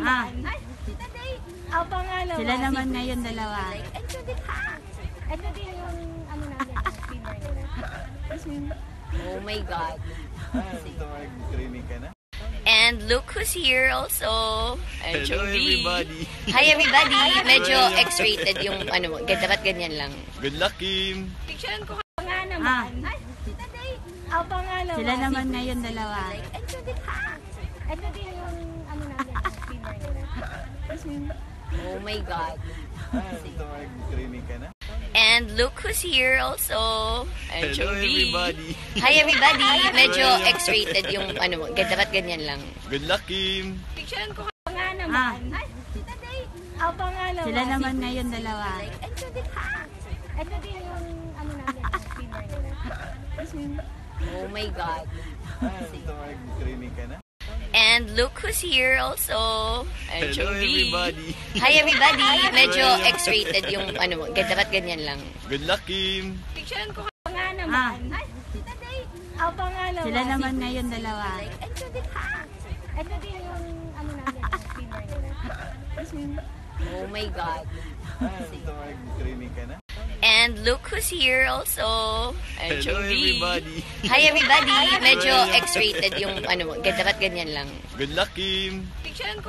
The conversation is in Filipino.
naman. Ay, Tita Day. Ang pangalawa. Sila naman ngayon dalawa. Ito din yung ano natin, streamer nila. Oh my God. Ito mag-training ka na? And look who's here also. Hello everybody. Hi everybody. Medyo X-rated yung ano mo. Dapat ganyan lang. Good luck, Kim. Picturean ko. Nga naman. Ay, Tita Day. Ang pangalawa. Sila naman ngayon dalawa. Ito din yung ano natin, streamer nila. Oh my God. Ito mag-training ka na? And look who's here also. Hello everybody. Hi everybody. Medyo X-rated yung ano mo. Dapat ganyan lang. Good luck, Kim. Picturean ko. Nga naman. Ay, Tita Day. Ang pangalawa. Sila naman ngayon dalawa. Ito din yung ano natin, streamer nila. Oh my God. Ito mag-training ka na? And look who's here also. Hello everybody. Hi everybody. Medyo X-rated yung ano mo. Dapat ganyan lang. Good luck, Kim. Picturean ko. Nga naman. Ay, Tita Day. Ang pangalawa. Sila naman ngayon dalawa. Ito din yung ano natin, streamer nila. Oh my God. Ito mag-training ka na? And look who's here also. Hello everybody. Hi everybody. Medyo X-rated yung ano mo. Dapat ganyan lang. Good luck, Kim. Picturean ko.